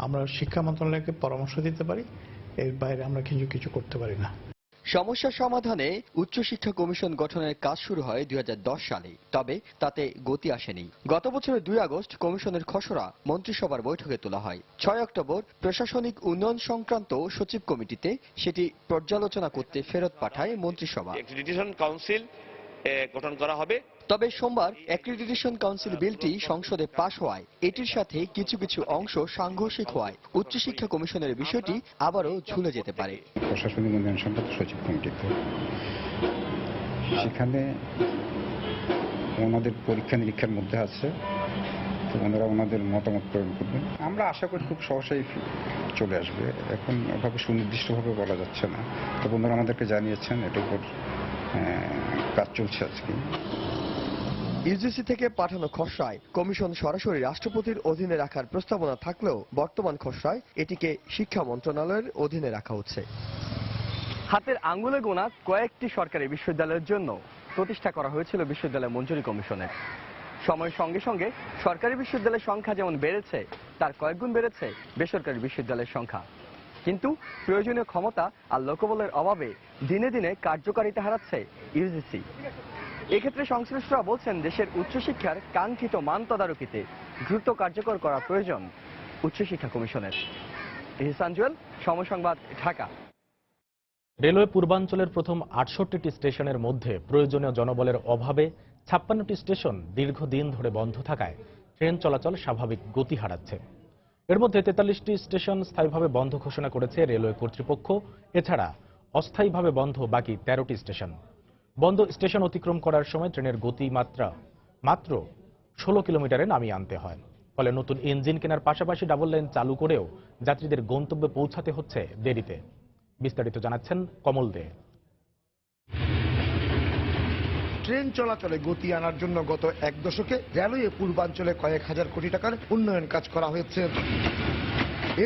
আমরা শিক্ষা মন্ত্রণালয়কে পরামর্শ দিতে পারি, এর বাইরে আমরা কিছু করতে পারি না। সমস্যা সমাধানে উচ্চশিক্ষা কমিশন গঠনের কাজ শুরু হয় 2010 সালে, তবে তাতে গতি আসেনি। গত বছরের 2 আগস্ট কমিশনের খসড়া মন্ত্রিসভার বৈঠকে তোলা হয়। 6 অক্টোবর প্রশাসনিক উন্নয়ন সংক্রান্ত সচিব কমিটিতে সেটি পর্যালোচনা করতে ফেরত পাঠায় মন্ত্রিসভা। অ্যাক্রিডিটেশন কাউন্সিল গঠন করা হবে। তবে সোমবার অ্যাক্রিডিটেশন কাউন্সিল বিলটি সংসদে পাশ হওয়ায় এটির সাথে কিছু কিছু অংশ সাংঘর্ষিক হওয়ায় উচ্চশিক্ষা কমিশনের বিষয়টি আবারও ঝুলে যেতে পারে। প্রশাসনিক উন্নয়ন সংক্রান্ত সচিব কমিটিতে সেখানে ওনাদের পরীক্ষা নিরীক্ষার মধ্যে আছে, তো ওনারা ওনাদের মতামত প্রয়োগ করবেন। আমরা আশা করি খুব সহসাই চলে আসবে। এখন এভাবে সুনির্দিষ্টভাবে বলা যাচ্ছে না, তবে ওনারা আমাদেরকে জানিয়েছেন এটার উপর কাজ চলছে আজকে। ইউজিসি থেকে পাঠানো খসড়ায় কমিশন সরাসরি রাষ্ট্রপতির অধীনে রাখার প্রস্তাবনা থাকলেও বর্তমান খসড়ায় এটিকে শিক্ষা মন্ত্রণালয়ের অধীনে রাখা হচ্ছে। হাতের আঙ্গুলে গোনা কয়েকটি সরকারি বিশ্ববিদ্যালয়ের জন্য প্রতিষ্ঠা করা হয়েছিল বিশ্ববিদ্যালয় মঞ্জুরি কমিশনের। সময়ের সঙ্গে সঙ্গে সরকারি বিশ্ববিদ্যালয়ের সংখ্যা যেমন বেড়েছে, তার কয়েকগুণ বেড়েছে বেসরকারি বিশ্ববিদ্যালয়ের সংখ্যা। কিন্তু প্রয়োজনীয় ক্ষমতা আর লোকবলের অভাবে দিনে দিনে কার্যকারিতা হারাচ্ছে ইউজিসি। এক্ষেত্রে সংশ্লিষ্টরা বলছেন, দেশের উচ্চশিক্ষার কাঙ্ক্ষিত মান তদারকিতে দ্রুত কার্যকর করা প্রয়োজন উচ্চশিক্ষা কমিশনের। ইহসান জুয়েল, সময় সংবাদ, ঢাকা। রেলওয়ে পূর্বাঞ্চলের প্রথম 68টি স্টেশনের মধ্যে প্রয়োজনীয় জনবলের অভাবে 56টি স্টেশন দীর্ঘদিন ধরে বন্ধ থাকায় ট্রেন চলাচল স্বাভাবিক গতি হারাচ্ছে। এর মধ্যে 43টি স্টেশন স্থায়ীভাবে বন্ধ ঘোষণা করেছে রেলওয়ে কর্তৃপক্ষ। এছাড়া অস্থায়ীভাবে বন্ধ বাকি 13টি স্টেশন। বন্ধ স্টেশন অতিক্রম করার সময় ট্রেনের গতিমাত্রা মাত্র 16 কিলোমিটারে নামিয়ে আনতে হয়। ফলে নতুন ইঞ্জিন কেনার পাশাপাশি ডাবল লাইন চালু করেও যাত্রীদের গন্তব্যে পৌঁছাতে হচ্ছে দেরিতে। বিস্তারিত জানাচ্ছেন কমল দে। ট্রেন চলাচলে গতি আনার জন্য গত 1 দশকে রেলওয়ে পূর্বাঞ্চলে কয়েক হাজার কোটি টাকার উন্নয়ন কাজ করা হয়েছে।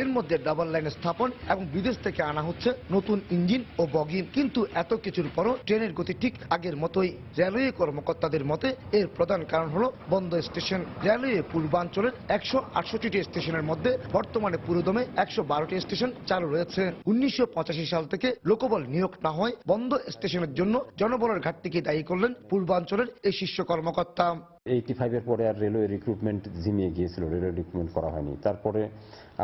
এর মধ্যে ডাবল লাইন স্থাপন এবং বিদেশ থেকে আনা হচ্ছে নতুন ইঞ্জিন ও বগি। কিন্তু এত কিছুর পরও ট্রেনের গতি ঠিক আগের মতোই। রেলওয়ে কর্মকর্তাদের মতে এর প্রধান কারণ হলো বন্ধ স্টেশন। রেলওয়ে পূর্বাঞ্চলের 168টি স্টেশনের মধ্যে বর্তমানে পুরোদমে 112টি স্টেশন চালু রয়েছে। 1985 সাল থেকে লোকবল নিয়োগ না হয় বন্ধ স্টেশনের জন্য জনবলের ঘাটতিকে দায়ী করলেন পূর্বাঞ্চলের এই শীর্ষ কর্মকর্তা। 85 এর পরে আর রেলওয়ে রিক্রুটমেন্ট ঝিমিয়ে গিয়েছিল, রেলওয়ে রিক্রুটমেন্ট করা হয়নি। তারপরে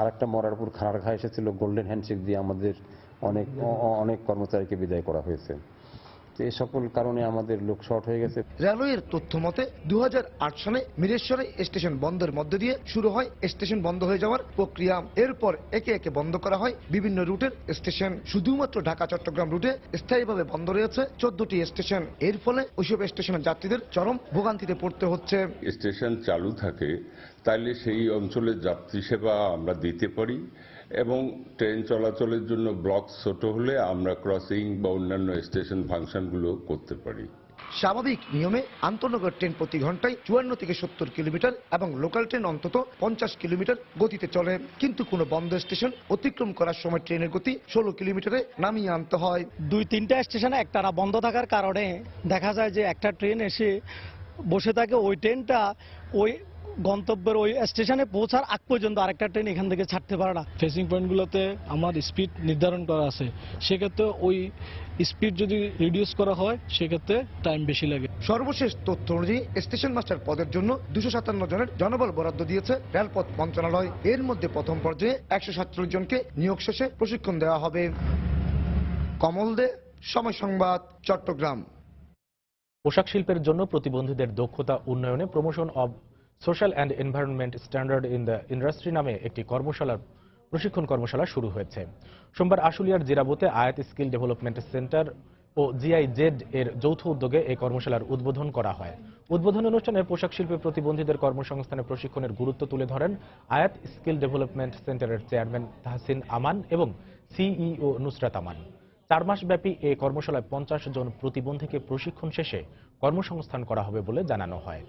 আরেকটা মরারপুর খাড়ার ঘা এসেছিল, গোল্ডেন হ্যান্ডশেক দিয়ে আমাদের অনেক কর্মচারীকে বিদায় করা হয়েছে। এই সকল কারণে আমাদের লোক শর্ট হয়ে গেছে। রেলওয়ের তথ্য মতে 2008 সালে মিরেশ্বরে স্টেশন বন্ধের মধ্য দিয়ে শুরু হয় স্টেশন বন্ধ হয়ে যাওয়ার প্রক্রিয়া। এরপর একে একে বন্ধ করা হয় বিভিন্ন রুটের স্টেশন। শুধুমাত্র ঢাকা চট্টগ্রাম রুটে স্থায়ীভাবে বন্ধ রয়েছে 14টি স্টেশন। এর ফলে ওইসব স্টেশনের যাত্রীদের চরম ভোগান্তিতে পড়তে হচ্ছে। স্টেশন চালু থাকে তাইলে সেই অঞ্চলের যাত্রী সেবা আমরা দিতে পারি এবং ট্রেন চলাচলের জন্য ব্লক ছোট হলে আমরা ক্রসিং বা অন্যান্য স্টেশন ফাংশনগুলো করতে পারি। স্বাভাবিক নিয়মে আন্তনগর ট্রেন প্রতি ঘন্টায় 54 থেকে 70 কিলোমিটার এবং লোকাল ট্রেন অন্তত 50 কিলোমিটার গতিতে চলে। কিন্তু কোনো বন্ধ স্টেশন অতিক্রম করার সময় ট্রেনের গতি 16 কিলোমিটারে নামিয়ে আনতে হয়। 2-3টা স্টেশনে একটানা বন্ধ থাকার কারণে দেখা যায় যে একটা ট্রেন এসে বসে থাকে, ওই ট্রেনটা ওই গন্তব্যের ওই স্টেশনে পৌঁছার আগ পর্যন্ত আরেকটা ট্রেন এখান থেকে ছাড়তে পারে না। ফেসিং পয়েন্টগুলোতে আমার স্পিড নির্ধারণ করা আছে, সেক্ষেত্রে ওই স্পিড যদি রিডিউস করা হয় সেক্ষেত্রে টাইম বেশি লাগে। সর্বশেষ তথ্য অনুযায়ী স্টেশন মাস্টার পদের জন্য 257 জনের জনবল বরাদ্দ দিয়েছে রেলপথ মন্ত্রণালয়। এর মধ্যে প্রথম পর্যায়ে 147 জনকে নিয়োগ শেষে প্রশিক্ষণ দেওয়া হবে। কমল দে, সময় সংবাদ, চট্টগ্রাম। পোশাক শিল্পের জন্য প্রতিবন্ধীদের দক্ষতা উন্নয়নে promotion of social and environment standard in the industry নামে একটি প্রশিক্ষণ কর্মশালা শুরু হয়েছে। সোমবার আশুলিয়ার জিরাবোতে আয়াত স্কিল ডেভেলপমেন্ট সেন্টার ও জিআইজেড এর যৌথ উদ্যোগে এই কর্মশালার উদ্বোধন করা হয়। উদ্বোধনী অনুষ্ঠানে পোশাক শিল্পে প্রতিবন্ধীদের কর্মসংস্থানে প্রশিক্ষণের গুরুত্ব তুলে ধরেন আয়াত স্কিল ডেভেলপমেন্ট সেন্টারের চেয়ারম্যান তাহসিন আমান এবং সিইও নুসরাত আমান। 4 মাস ব্যাপী এই কর্মশালায় 50 জন প্রতিবন্ধীকে প্রশিক্ষণ শেষে কর্মসংস্থান করা হবে বলে জানানো হয়।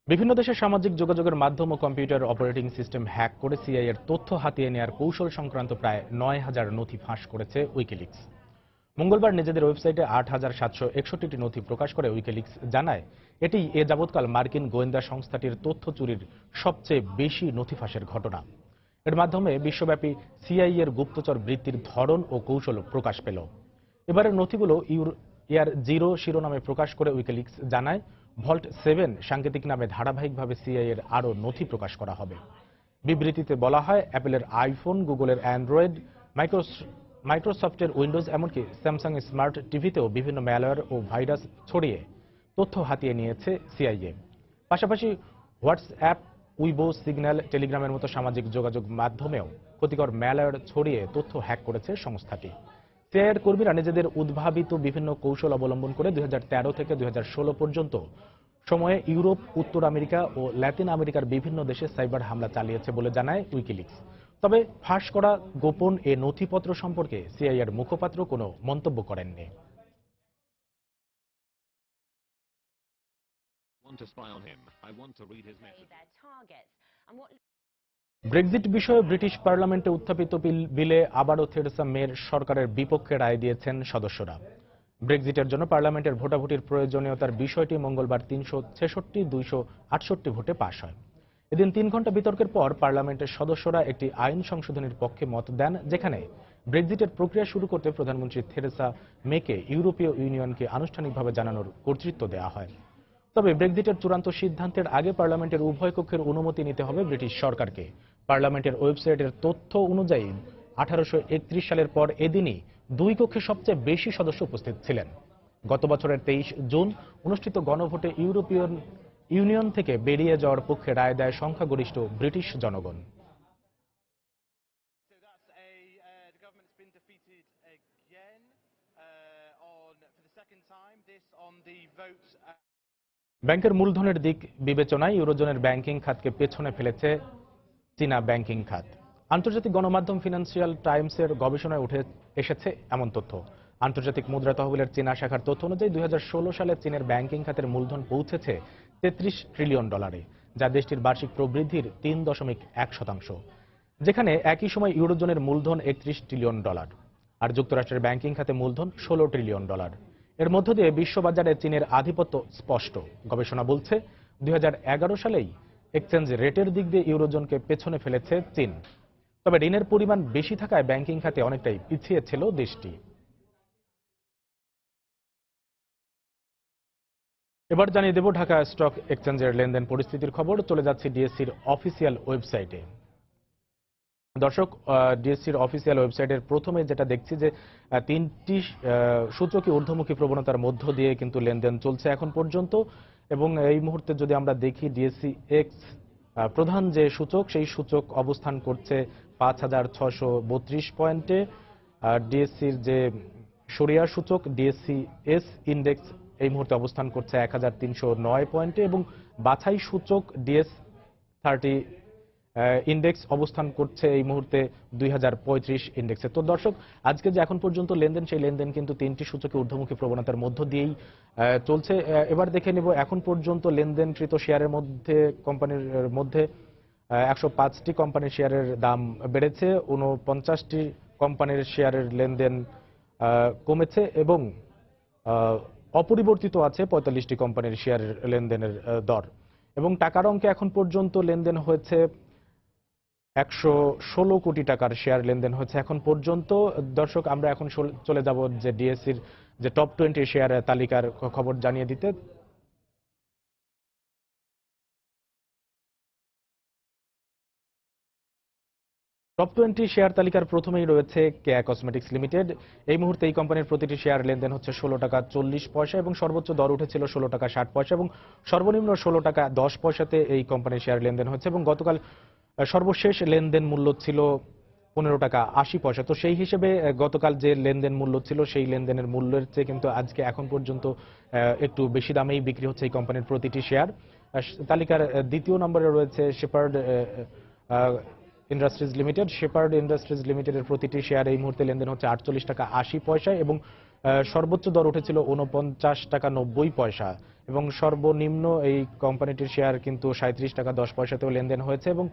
বিভিন্ন দেশের সামাজিক যোগাযোগের মাধ্যম ও কম্পিউটার অপারেটিং সিস্টেম হ্যাক করে সিআইএ এর তথ্য হাতিয়ে নেওয়ার কৌশল সংক্রান্ত প্রায় 9000 নথি ফাঁস করেছে উইকিলিক্স। মঙ্গলবার নিজেদের ওয়েবসাইটে 8761টি নথি প্রকাশ করে উইকিলিক্স জানায়, এটি এ যাবৎকাল মার্কিন গোয়েন্দা সংস্থাটির তথ্য চুরির সবচেয়ে বেশি নথি ফাঁসের ঘটনা। এর মাধ্যমে বিশ্বব্যাপী সিআইএ এর গুপ্তচর বৃত্তির ধরন ও কৌশল প্রকাশ পেল। এবারের নথিগুলো ইয়ার 0 শিরোনামে প্রকাশ করে উইকিলিক্স জানায়, ভল্ট 7 সাংকেতিক নামে ধারাবাহিকভাবে সিআইএ এর আরও নথি প্রকাশ করা হবে। বিবৃতিতে বলা হয়, অ্যাপেলের আইফোন, গুগলের অ্যান্ড্রয়েড, মাইক্রোসফটের উইন্ডোজ, এমনকি স্যামসাং স্মার্ট টিভিতেও বিভিন্ন ম্যালওয়্যার ও ভাইরাস ছড়িয়ে তথ্য হাতিয়ে নিয়েছে সিআইএ। পাশাপাশি হোয়াটসঅ্যাপ, উইবো, সিগন্যাল, টেলিগ্রামের মতো সামাজিক যোগাযোগ মাধ্যমেও ক্ষতিকর ম্যালওয়্যার ছড়িয়ে তথ্য হ্যাক করেছে সংস্থাটি। সিআইএর কর্মীরা নিজেদের উদ্ভাবিত বিভিন্ন কৌশল অবলম্বন করে 2013 থেকে 2016 পর্যন্ত সময়ে ইউরোপ, উত্তর আমেরিকা ও ল্যাতিন আমেরিকার বিভিন্ন দেশে সাইবার হামলা চালিয়েছে বলে জানায় উইকিলিক্স। তবে ফাঁস করা গোপন এ নথিপত্র সম্পর্কে সিআইএর মুখপাত্র কোনো মন্তব্য করেননি। ব্রেক্সিট বিষয়ে ব্রিটিশ পার্লামেন্টে উত্থাপিত বিলে আবারও থেরেসা মের সরকারের বিপক্ষে রায় দিয়েছেন সদস্যরা। ব্রেক্সিটের জন্য পার্লামেন্টের ভোটাভুটির প্রয়োজনীয়তার বিষয়টি মঙ্গলবার 366-268 ভোটে পাশ হয়। এদিন 3 ঘণ্টা বিতর্কের পর পার্লামেন্টের সদস্যরা একটি আইন সংশোধনের পক্ষে মত দেন, যেখানে ব্রেক্সিটের প্রক্রিয়া শুরু করতে প্রধানমন্ত্রী থেরেসা মেকে ইউরোপীয় ইউনিয়নকে আনুষ্ঠানিকভাবে জানানোর কর্তৃত্ব দেওয়া হয়। তবে ব্রেক্সিটের চূড়ান্ত সিদ্ধান্তের আগে পার্লামেন্টের উভয় কক্ষের অনুমতি নিতে হবে ব্রিটিশ সরকারকে। পার্লামেন্টের ওয়েবসাইটের তথ্য অনুযায়ী 1831 সালের পর এদিনই 2 কক্ষে সবচেয়ে বেশি সদস্য উপস্থিত ছিলেন। গত বছরের 23 জুন অনুষ্ঠিত গণভোটে ইউরোপীয় ইউনিয়ন থেকে বেরিয়ে যাওয়ার পক্ষে রায় দেয় সংখ্যাগরিষ্ঠ ব্রিটিশ জনগণ। ব্যাংকের মূলধনের দিক বিবেচনায় ইউরোজোনের ব্যাংকিং খাতকে পেছনে ফেলেছে চীনা ব্যাংকিং খাত। আন্তর্জাতিক গণমাধ্যম ফিনান্সিয়াল টাইমসের গবেষণায় উঠে এসেছে এমন তথ্য। আন্তর্জাতিক মুদ্রা তহবিলের চীনা শাখার তথ্য অনুযায়ী 2016 সালে চীনের ব্যাংকিং খাতের মূলধন পৌঁছেছে $33 ট্রিলিয়ন, যা দেশটির বার্ষিক প্রবৃদ্ধির 3.1%, যেখানে একই সময় ইউরোজোনের মূলধন $31 ট্রিলিয়ন আর যুক্তরাষ্ট্রের ব্যাংকিং খাতে মূলধন $16 ট্রিলিয়ন। এর মধ্য দিয়ে বিশ্ববাজারে চীনের আধিপত্য স্পষ্ট। গবেষণা বলছে 2011 সালেই এক্সচেঞ্জ রেটের দিক দিয়ে ইউরোজোনকে পেছনে ফেলেছে চীন। তবে ঋণের পরিমাণ বেশি থাকায় ব্যাংকিং খাতে অনেকটাই পিছিয়ে ছিল দেশটি। এবার জানিয়ে দেব ঢাকা স্টক এক্সচেঞ্জের লেনদেন পরিস্থিতির খবর। চলে যাচ্ছে ডিএসসির অফিসিয়াল ওয়েবসাইটে। দর্শক, ডিএসসির অফিসিয়াল ওয়েবসাইটের প্রথমে যেটা দেখছি যে 3টি সূচকই ঊর্ধ্বমুখী প্রবণতার মধ্য দিয়ে কিন্তু লেনদেন চলছে এখন পর্যন্ত। এবং এই মুহূর্তে যদি আমরা দেখি ডিএসসি এক্স প্রধান যে সূচক, সেই সূচক অবস্থান করছে 5632 পয়েন্টে। ডিএসসির যে সরিয়া সূচক ডিএসসি এস ইন্ডেক্স এই মুহূর্তে অবস্থান করছে 1309 পয়েন্টে এবং বাছাই সূচক ডিএস 30 ইন্ডেক্স অবস্থান করছে এই মুহূর্তে 2035 ইন্ডেক্সে। তো দর্শক, আজকে যে এখন পর্যন্ত লেনদেন, সেই লেনদেন কিন্তু 3টি সূচকে ঊর্ধ্বমুখী প্রবণতার মধ্য দিয়েই চলছে। এবার দেখে নেব এখন পর্যন্ত লেনদেনকৃত শেয়ারের মধ্যে কোম্পানির মধ্যে 105টি কোম্পানির শেয়ারের দাম বেড়েছে, 49টি কোম্পানির শেয়ারের লেনদেন কমেছে এবং অপরিবর্তিত আছে 45টি কোম্পানির শেয়ারের লেনদেনের দর। এবং টাকার অঙ্কে এখন পর্যন্ত লেনদেন হয়েছে 116 কোটি টাকার শেয়ার লেনদেন হয়েছে এখন পর্যন্ত। দর্শক, আমরা এখন চলে যাব যে ডিএসসির যে টপ 20 শেয়ার তালিকার খবর জানিয়ে দিতে। টপ 20 শেয়ার তালিকার প্রথমেই রয়েছে কেয়া কসমেটিক্স লিমিটেড। এই মুহূর্তে এই কোম্পানির প্রতিটি শেয়ার লেনদেন হচ্ছে 16 টাকা 40 পয়সা এবং সর্বোচ্চ দর উঠেছিল 16 টাকা 60 পয়সা এবং সর্বনিম্ন 16 টাকা 10 পয়সাতে এই কোম্পানির শেয়ার লেনদেন হচ্ছে এবং গতকাল সর্বশেষ লেনদেন মূল্য ছিল 15 টাকা 80 পয়সা। তো সেই হিসেবে গতকাল যে লেনদেন মূল্য ছিল সেই লেনদেনের মূল্যের চেয়ে কিন্তু আজকে এখন পর্যন্ত একটু বেশি দামেই বিক্রি হচ্ছে এই কোম্পানির প্রতিটি শেয়ার। তালিকার দ্বিতীয় নম্বরে রয়েছে shepherd industries limited. Shepherd industries লিমিটেডের প্রতিটি শেয়ার এই মুহূর্তে লেনদেন হচ্ছে 48 টাকা 80 পয়সা এবং সর্বোচ্চ দর উঠেছিল 49 টাকা 90 পয়সা এবং সর্বনিম্ন এই কোম্পানিটির শেয়ার কিন্তু 37 টাকা 10 পয়সাতেও লেনদেন হয়েছে এবং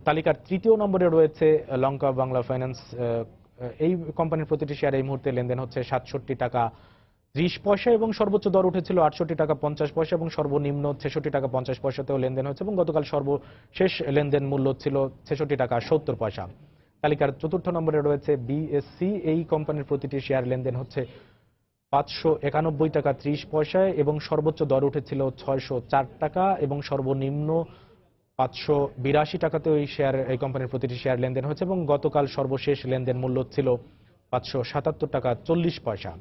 তালিকার তৃতীয় নম্বরে রয়েছে লঙ্কা বাংলা ফাইন্যান্স। এই কোম্পানির প্রতিটি শেয়ার এই মুহূর্তে লেনদেন হচ্ছে 67 টাকা 30 পয়সা এবং সর্বোচ্চ দর উঠেছিল 68 টাকা 50 পয়সা এবং সর্বনিম্ন 66 টাকা 50 পয়সাতেও লেনদেন হয়েছে এবং গতকাল সর্বশেষ লেনদেন মূল্য ছিল 66 টাকা 70 পয়সা। তালিকার চতুর্থ নম্বরে রয়েছে বিএসসি। এই কোম্পানির প্রতিটি শেয়ার লেনদেন হচ্ছে 591 টাকা 30 পয়সায় এবং সর্বোচ্চ দর উঠেছিল 604 টাকা এবং সর্বনিম্ন 582 টাকাতে এই কোম্পানির প্রতিটি শেয়ার লেনদেন হয়েছে এবং গতকাল সর্বশেষ লেনদেন মূল্য ছিল 577 টাকা 40 পয়সা।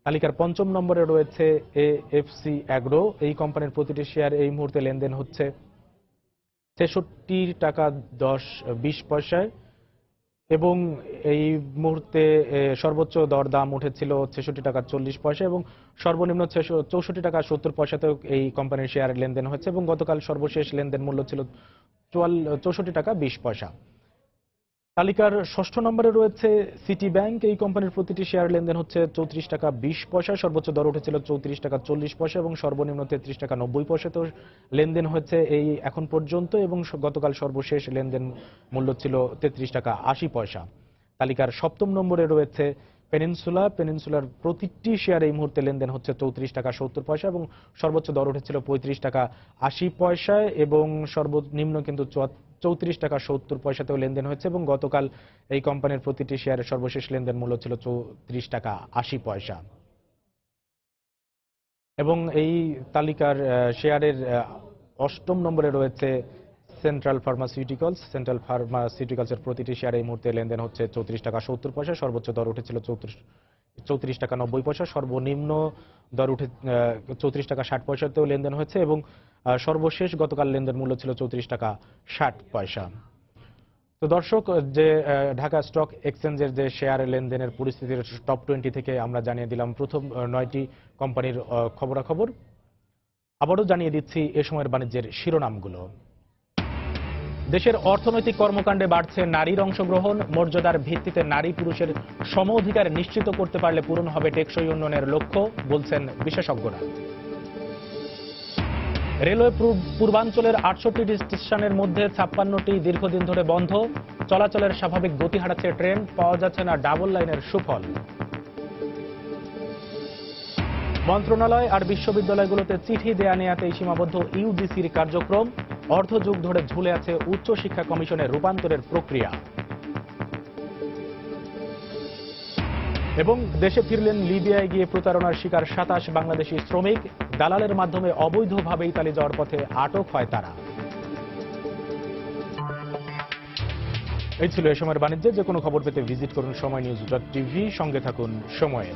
তালিকার পঞ্চম নম্বরে রয়েছে এএফসি অ্যাগ্রো। এই কোম্পানির প্রতিটি শেয়ার এই মুহূর্তে লেনদেন হচ্ছে 66 টাকা 20 পয়সায় এবং এই মুহূর্তে সর্বোচ্চ দরদাম উঠেছিল 66 টাকা 40 পয়সা এবং সর্বনিম্ন 64 টাকা 70 পয়সাতেও এই কোম্পানির শেয়ার লেনদেন হয়েছে এবং গতকাল সর্বশেষ লেনদেন মূল্য ছিল 64 টাকা 20 পয়সা। তালিকার ষষ্ঠ নম্বরে রয়েছে সিটি ব্যাংক। এই কোম্পানির প্রতিটি শেয়ার লেনদেন হচ্ছে 34 টাকা 20 পয়সা, সর্বোচ্চ দর উঠেছিল 34 টাকা 40 পয়সা এবং সর্বনিম্ন 33 টাকা 90 পয়সাতেও লেনদেন হয়েছে এই এখন পর্যন্ত এবং গতকাল সর্বশেষ লেনদেন মূল্য ছিল 33 টাকা 80 পয়সা। তালিকার সপ্তম নম্বরে রয়েছে পেনিনসুলার প্রতিটি শেয়ার এই মুহূর্তে লেনদেন হচ্ছে 34 টাকা 70 পয়সা এবং সর্বোচ্চ দর উঠেছিল 35 টাকা 80 পয়সায় এবং সর্বনিম্ন কিন্তু 34 টাকা 70 পয়সাতেও লেনদেন হয়েছে এবং গতকাল এই কোম্পানির প্রতিটি শেয়ারের সর্বশেষ লেনদেন মূল্য ছিল 34 টাকা 80 পয়সা। এবং এই তালিকার শেয়ারের অষ্টম নম্বরে রয়েছে সেন্ট্রাল ফার্মাসিউটিক্যালসের প্রতিটি শেয়ার এই মুহূর্তে লেনদেন হচ্ছে 34 টাকা 70 পয়সা, সর্বোচ্চ দর উঠেছিল 34 টাকা 90 পয়সা, সর্বনিম্ন দর উঠে 34 টাকা 60 পয়সাতেও লেনদেন হয়েছে এবং সর্বশেষ গতকাল লেনদেন মূল্য ছিল 34 টাকা 60 পয়সা। তো দর্শক, যে ঢাকা স্টক এক্সচেঞ্জের যে শেয়ার লেনদেনের পরিস্থিতির টপ 20 থেকে আমরা জানিয়ে দিলাম প্রথম 9টি কোম্পানির খবরাখবর। আবারও জানিয়ে দিচ্ছি এ সময়ের বাণিজ্যের শিরোনামগুলো। দেশের অর্থনৈতিক কর্মকাণ্ডে বাড়ছে নারীর অংশগ্রহণ, মর্যাদার ভিত্তিতে নারী পুরুষের সম অধিকার নিশ্চিত করতে পারলে পূরণ হবে টেকসই উন্নয়নের লক্ষ্য, বলছেন বিশেষজ্ঞরা। রেলওয়ে পূর্বাঞ্চলের 68টি স্টেশনের মধ্যে 56টি দীর্ঘদিন ধরে বন্ধ, চলাচলের স্বাভাবিক গতি হারাচ্ছে ট্রেন, পাওয়া যাচ্ছে না ডাবল লাইনের সুফল। মন্ত্রণালয় আর বিশ্ববিদ্যালয়গুলোতে চিঠি দেয়া নেয়াতেই সীমাবদ্ধ ইউজিসির কার্যক্রম, অর্ধযুগ ধরে ঝুলে আছে উচ্চ শিক্ষা কমিশনের রূপান্তরের প্রক্রিয়া। এবং দেশে ফিরলেন লিবিয়ায় গিয়ে প্রতারণার শিকার 27 বাংলাদেশি শ্রমিক, দালালের মাধ্যমে অবৈধভাবে ইতালি যাওয়ার পথে আটক হয় তারা। এই ছিল এ সময়ের বাণিজ্যে। যে কোনো খবর পেতে ভিজিট করুন সময়নিউজ.tv, সঙ্গে থাকুন সময়ে।